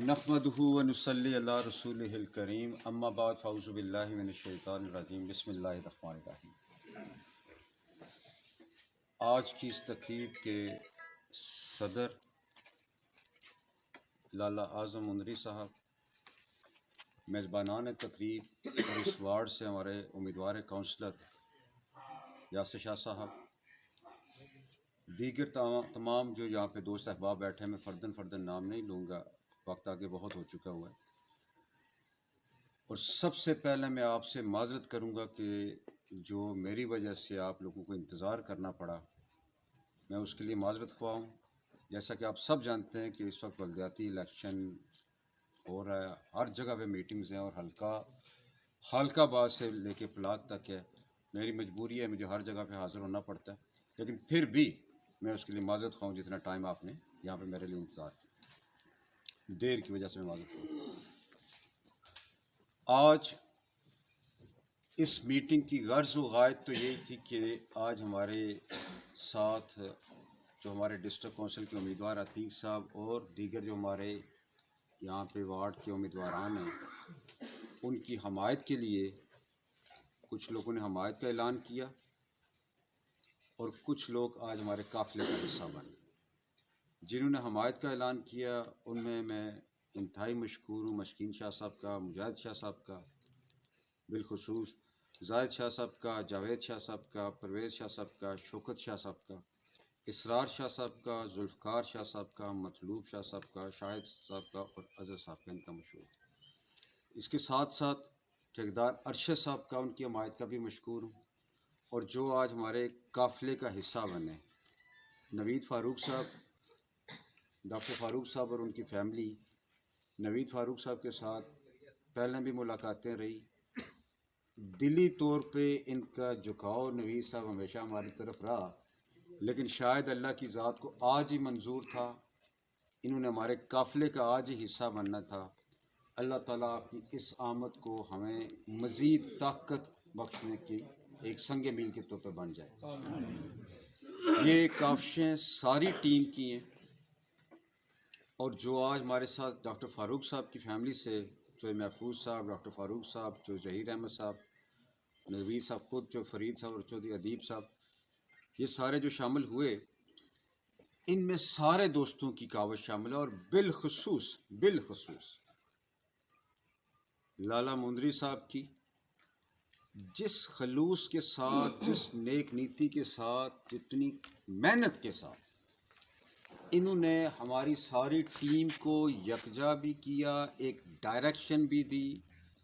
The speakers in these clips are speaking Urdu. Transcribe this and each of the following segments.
نحمدہ ونصلی علی رسولہ الکریم اما بعد فاعوذ باللہ من الشیطان الرجیم بسم اللہ الرحمن الرحیم۔ آج کی اس تقریب کے صدر لالا اعظم مندری صاحب، میزبانان تقریب اور اس وارڈ سے ہمارے امیدوار کونسلر یاسر شاہ صاحب، دیگر تمام جو یہاں پہ دوست احباب بیٹھے ہیں، میں فرداً نام نہیں لوں گا، وقت آگے بہت ہو چکا ہوا ہے۔ اور سب سے پہلے میں آپ سے معذرت کروں گا کہ جو میری وجہ سے آپ لوگوں کو انتظار کرنا پڑا، میں اس کے لیے معذرت خواہ ہوں۔ جیسا کہ آپ سب جانتے ہیں کہ اس وقت بلدیاتی الیکشن ہو رہا ہے، ہر جگہ پہ میٹنگز ہیں اور حلقہ باز سے لے کے پلاک تک ہے۔ میری مجبوری ہے، مجھے ہر جگہ پہ حاضر ہونا پڑتا ہے، لیکن پھر بھی میں اس کے لیے معذرت خواہ ہوں جتنا ٹائم آپ نے یہاں پہ میرے لیے انتظار کیا، دیر کی وجہ سے میں معذرت خواہ ہوں۔ آج اس میٹنگ کی غرض و غایت تو یہی تھی کہ آج ہمارے ساتھ جو ہمارے ڈسٹرکٹ کونسل کے امیدوار عتیق صاحب اور دیگر جو ہمارے یہاں پہ وارڈ کے امیدواران ہیں، ان کی حمایت کے لیے کچھ لوگوں نے حمایت کا اعلان کیا اور کچھ لوگ آج ہمارے قافلے کا حصہ بنے۔ جنہوں نے حمایت کا اعلان کیا ان میں انتہائی مشکور ہوں، مشکین شاہ صاحب کا، مجاہد شاہ صاحب کا، بالخصوص زاہد شاہ صاحب کا، جاوید شاہ صاحب کا، پرویز شاہ صاحب کا، شوکت شاہ صاحب کا، اسرار شاہ صاحب کا، ذوالفقار شاہ صاحب کا، مطلوب شاہ صاحب کا، شاہد صاحب کا اور اظہر صاحب کا، ان کا مشہور۔ اس کے ساتھ ساتھ ٹھیکیدار ارشد صاحب کا، ان کی حمایت کا بھی مشکور ہوں۔ اور جو آج ہمارے قافلے کا حصہ بنے، نوید فاروق صاحب، ڈاکٹر فاروق صاحب اور ان کی فیملی۔ نوید فاروق صاحب کے ساتھ پہلے بھی ملاقاتیں رہی، دلی طور پہ ان کا جھکاؤ نوید صاحب ہمیشہ ہماری طرف رہا، لیکن شاید اللہ کی ذات کو آج ہی منظور تھا، انہوں نے ہمارے قافلے کا آج ہی حصہ بننا تھا۔ اللہ تعالیٰ آپ کی اس آمد کو ہمیں مزید طاقت بخشنے کی ایک سنگ میل کے طور پہ بن جائے۔ یہ کاوشیں ساری ٹیم کی ہیں، اور جو آج ہمارے ساتھ ڈاکٹر فاروق صاحب کی فیملی سے جو محفوظ صاحب، ڈاکٹر فاروق صاحب، جو ظہیر احمد صاحب، نوید صاحب خود، جو فرید صاحب اور چودھری ادیب صاحب، یہ سارے جو شامل ہوئے، ان میں سارے دوستوں کی کاوش شامل ہے، اور بالخصوص لالا مندری صاحب کی، جس خلوص کے ساتھ، جس نیک نیتی کے ساتھ، جتنی محنت کے ساتھ انہوں نے ہماری ساری ٹیم کو یکجا بھی کیا، ایک ڈائریکشن بھی دی،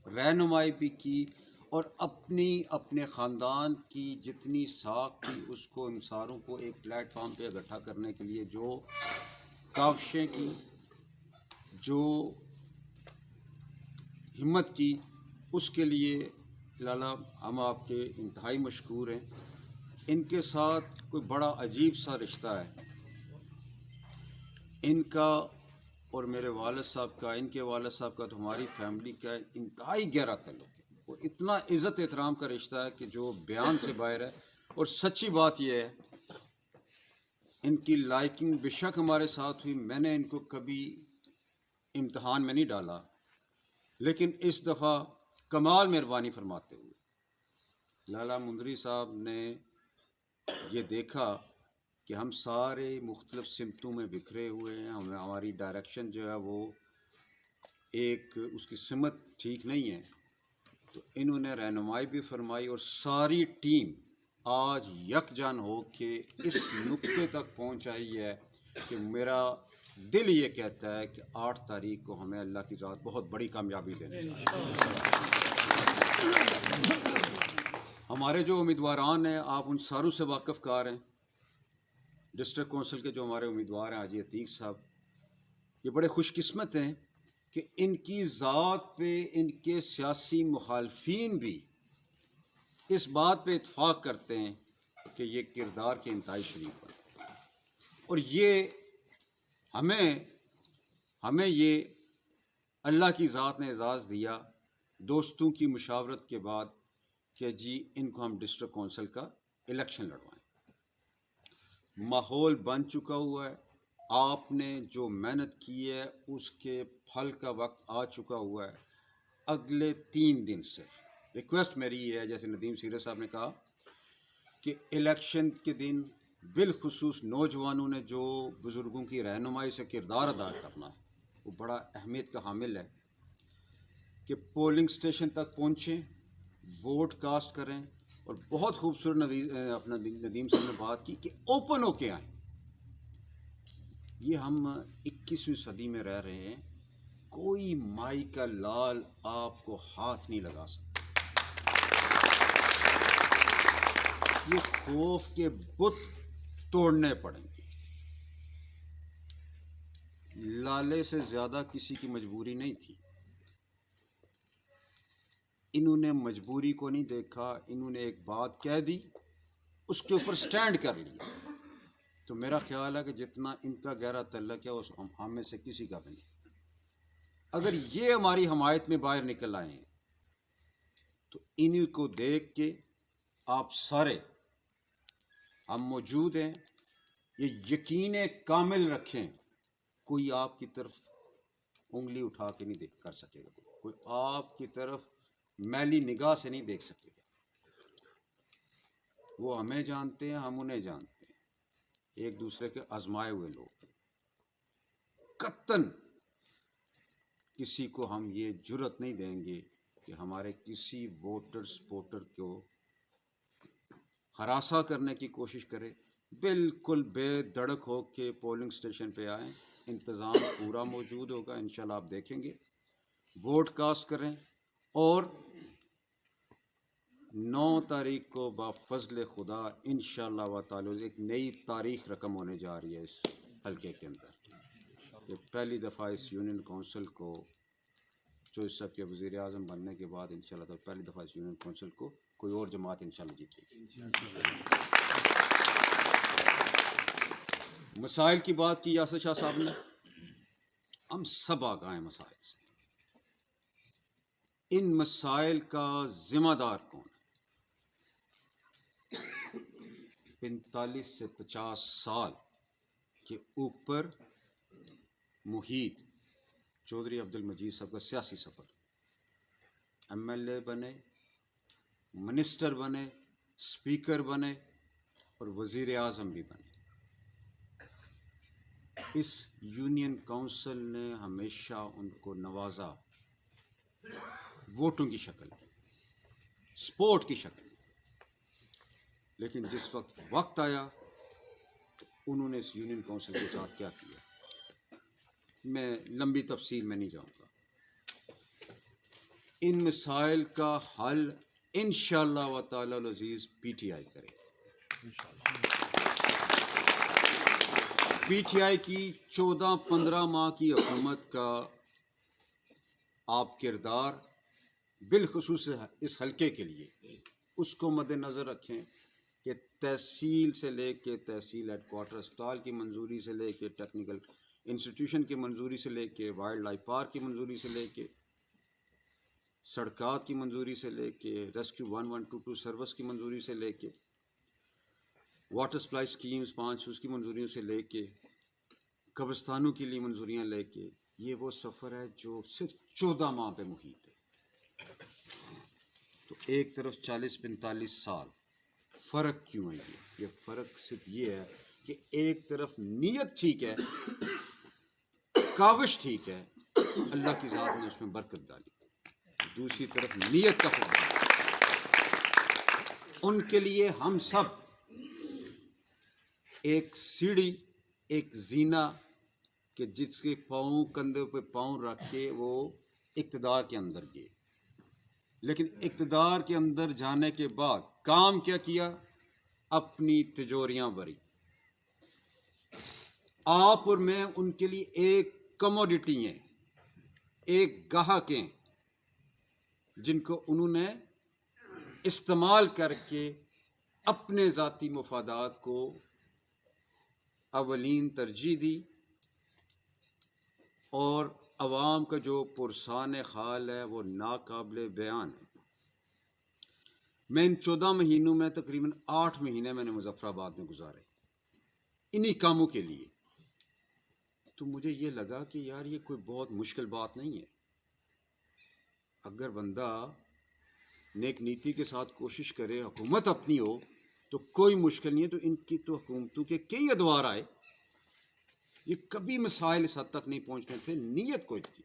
رہنمائی بھی کی، اور اپنے خاندان کی جتنی ساکھ تھی اس کو انصاروں کو ایک پلیٹ فارم پہ اکٹھا کرنے کے لیے جو کاوشیں کی، جو ہمت کی، اس کے لیے لالا ہم آپ کے انتہائی مشکور ہیں۔ ان کے ساتھ کوئی بڑا عجیب سا رشتہ ہے ان کا اور میرے والد صاحب کا، ان کے والد صاحب کا تو ہماری فیملی کا انتہائی گہرا تعلق ہے، وہ اتنا عزت احترام کا رشتہ ہے کہ جو بیان سے باہر ہے۔ اور سچی بات یہ ہے، ان کی لائکنگ بے شک ہمارے ساتھ ہوئی، میں نے ان کو کبھی امتحان میں نہیں ڈالا، لیکن اس دفعہ کمال مہربانی فرماتے ہوئے لالا مندری صاحب نے یہ دیکھا کہ ہم سارے مختلف سمتوں میں بکھرے ہوئے ہیں، ہماری ڈائریکشن جو ہے وہ ایک اس کی سمت ٹھیک نہیں ہے، تو انہوں نے رہنمائی بھی فرمائی، اور ساری ٹیم آج یکجان ہو کے اس نقطے تک پہنچ آئی ہے کہ میرا دل یہ کہتا ہے کہ 8 تاریخ کو ہمیں اللہ کی ذات بہت بڑی کامیابی دینے جا رہی ہے۔ ہمارے جو امیدواران ہیں، آپ ان ساروں سے واقف کار ہیں۔ ڈسٹرکٹ کونسل کے جو ہمارے امیدوار ہیں حاجی عتیق صاحب، یہ بڑے خوش قسمت ہیں کہ ان کی ذات پہ ان کے سیاسی مخالفین بھی اس بات پہ اتفاق کرتے ہیں کہ یہ کردار کے انتہائی شریف ہے، اور یہ ہمیں یہ اللہ کی ذات نے اعزاز دیا دوستوں کی مشاورت کے بعد کہ جی ان کو ہم ڈسٹرکٹ کونسل کا الیکشن لڑوائیں۔ ماحول بن چکا ہوا ہے، آپ نے جو محنت کی ہے اس کے پھل کا وقت آ چکا ہوا ہے. اگلے 3 دن سے ریکویسٹ میری یہ ہے، جیسے ندیم سیرت صاحب نے کہا کہ الیکشن کے دن بالخصوص نوجوانوں نے جو بزرگوں کی رہنمائی سے کردار ادا کرنا ہے وہ بڑا اہمیت کا حامل ہے کہ پولنگ سٹیشن تک پہنچیں، ووٹ کاسٹ کریں. اور بہت خوبصورت اپنا ندیم صاحب نے بات کی کہ اوپن ہو کے آئیں. یہ ہم 21ویں صدی میں رہ رہے ہیں، کوئی مائی کا لال آپ کو ہاتھ نہیں لگا سکتا. یہ خوف کے بت توڑنے پڑیں گے. لالے سے زیادہ کسی کی مجبوری نہیں تھی. انہوں نے مجبوری کو نہیں دیکھا، انہوں نے ایک بات کہہ دی، اس کے اوپر سٹینڈ کر لیا. تو میرا خیال ہے کہ جتنا ان کا گہرا تعلق ہے اس ہم میں سے کسی کا بھی نہیں. اگر یہ ہماری حمایت میں باہر نکل آئے ہیں تو انہیں کو دیکھ کے آپ سارے ہم موجود ہیں، یہ یقین کامل رکھیں کوئی آپ کی طرف انگلی اٹھا کے نہیں کر سکے گا، کوئی آپ کی طرف میلی نگاہ سے نہیں دیکھ سکے گا. وہ ہمیں جانتے ہیں، ہم انہیں جانتے ہیں، ایک دوسرے کے آزمائے ہوئے لوگ ہیں. قطعاً کسی کو ہم یہ جرت نہیں دیں گے کہ ہمارے کسی ووٹر سپورٹر کو ہراساں کرنے کی کوشش کرے. بالکل بے دھڑک ہو کے پولنگ سٹیشن پہ آئیں، انتظام پورا موجود ہوگا، انشاءاللہ آپ دیکھیں گے. ووٹ کاسٹ کریں اور 9 تاریخ کو بفضل خدا انشاءاللہ و تعالی ایک نئی تاریخ رقم ہونے جا رہی ہے اس حلقے کے اندر. یہ پہلی دفعہ اس یونین کونسل کو چوہدری صاحب کے وزیر اعظم بننے کے بعد انشاءاللہ تو پہلی دفعہ اس یونین کونسل کو کوئی اور جماعت انشاءاللہ جیتے گی. مسائل کی بات کی یاسر شاہ صاحب نے، ہم سب آگاہ ہیں مسائل سے. ان مسائل کا ذمہ دار کون ہے؟ 45 سے 50 سال کے اوپر محیط چودھری عبد المجید صاحب کا سیاسی سفر، ایم ایل اے بنے، منسٹر بنے، اسپیکر بنے اور وزیر اعظم بھی بنے. اس یونین کونسل نے ہمیشہ ان کو نوازا ووٹوں کی شکل میں، سپورٹ کی شکل میں. لیکن جس وقت آیا تو انہوں نے اس یونین کونسل کے ساتھ کیا کیا، میں لمبی تفصیل میں نہیں جاؤں گا. ان مسائل کا حل انشاءاللہ و تعالی العزیز پی ٹی آئی کرے. پی ٹی آئی کی 14-15 ماہ کی حکومت کا آپ کردار بالخصوص اس حلقے کے لیے اس کو مد نظر رکھیں کہ تحصیل سے لے کے تحصیل ہیڈ کوارٹر اسپتال کی منظوری سے لے کے ٹیکنیکل انسٹیٹیوشن کی منظوری سے لے کے وائلڈ لائف پارک کی منظوری سے لے کے سڑکات کی منظوری سے لے کے ریسکیو 1122 سروس کی منظوری سے لے کے واٹر سپلائی سکیمز 5 اس کی منظوریوں سے لے کے قبرستانوں کے لیے منظوریاں لے کے، یہ وہ سفر ہے جو صرف 14 ماہ پہ محیط ہے. تو ایک طرف 40-45 سال فرق کیوں ہے؟ یہ فرق صرف یہ ہے کہ ایک طرف نیت ٹھیک ہے، کاوش ٹھیک ہے، اللہ کی ذات نے اس میں برکت ڈالی، دوسری طرف نیت کا فرق ہے. ان کے لیے ہم سب ایک سیڑھی، ایک زینہ کہ جس کے پاؤں کندھے پہ پاؤں رکھ کے وہ اقتدار کے اندر گئے. لیکن اقتدار کے اندر جانے کے بعد کام کیا کیا؟ اپنی تجوریاں بھری. آپ اور میں ان کے لیے ایک کموڈٹی ہیں، ایک گاہک ہیں جن کو انہوں نے استعمال کر کے اپنے ذاتی مفادات کو اولین ترجیح دی اور عوام کا جو پرسان خال ہے وہ ناقابل بیان ہے. میں ان 14 مہینوں میں تقریباً 8 مہینے میں نے مظفر آباد میں گزارے انہی کاموں کے لیے. تو مجھے یہ لگا کہ یار یہ کوئی بہت مشکل بات نہیں ہے. اگر بندہ نیک نیتی کے ساتھ کوشش کرے, حکومت اپنی ہو, تو کوئی مشکل نہیں ہے. تو ان کی تو حکومتوں کے کئی ادوار آئے, یہ کبھی مسائل اس حد تک نہیں پہنچنے تھے, نیت کوئی تھی.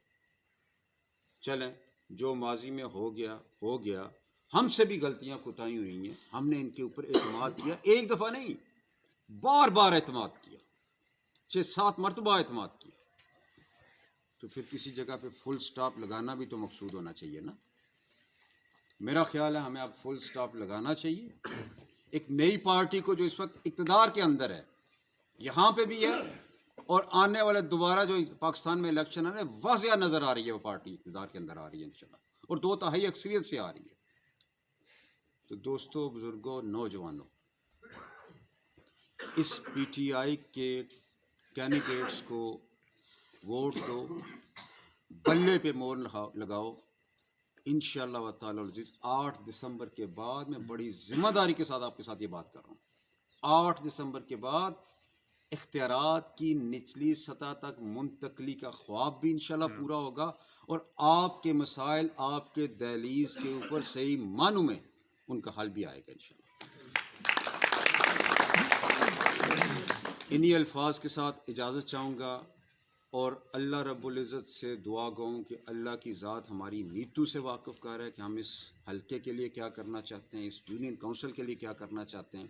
چلیں جو ماضی میں ہو گیا. ہم سے بھی غلطیاں کوتاہی ہوئی ہیں, ہم نے ان کے اوپر اعتماد کیا, ایک دفعہ نہیں بار بار اعتماد کیا, 6-7 مرتبہ اعتماد کیا. تو پھر کسی جگہ پہ فل سٹاپ لگانا بھی تو مقصود ہونا چاہیے نا. میرا خیال ہے ہمیں اب فل سٹاپ لگانا چاہیے. ایک نئی پارٹی کو جو اس وقت اقتدار کے اندر ہے, یہاں پہ بھی ہے, اور آنے والے دوبارہ جو پاکستان میں الیکشن ہے, واضح نظر آ رہی ہے وہ پارٹی اقتدار کے اندر آ رہی ہے انشاءاللہ, اور 2/3 اکثریت سے آ رہی ہے. تو دوستو, بزرگوں, نوجوانوں, اس پی ٹی آئی کے کینڈیڈیٹس کو ووٹ دو, بلے پہ مور لگاؤ. انشاءاللہ و تعالی العزیز 8 دسمبر کے بعد, میں بڑی ذمہ داری کے ساتھ آپ کے ساتھ یہ بات کر رہا ہوں, 8 دسمبر کے بعد اختیارات کی نچلی سطح تک منتقلی کا خواب بھی انشاءاللہ پورا ہوگا, اور آپ کے مسائل آپ کے دہلیز کے اوپر صحیح معنوں میں ان کا حل بھی آئے گا انشاءاللہ. انہی الفاظ کے ساتھ اجازت چاہوں گا, اور اللہ رب العزت سے دعا گاؤں کہ اللہ کی ذات ہماری نیتوں سے واقف کر ہے کہ ہم اس حلقے کے لیے کیا کرنا چاہتے ہیں, اس یونین کونسل کے لیے کیا کرنا چاہتے ہیں.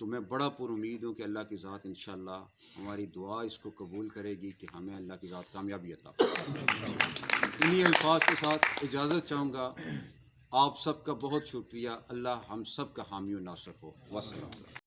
تو میں بڑا پر امید ہوں کہ اللہ کی ذات انشاءاللہ ہماری دعا اس کو قبول کرے گی کہ ہمیں اللہ کی ذات کامیابی عطا فرمائے. انہی الفاظ کے ساتھ اجازت چاہوں گا. آپ سب کا بہت شکریہ. اللہ ہم سب کا حامی و ناصر ہو. والسلام.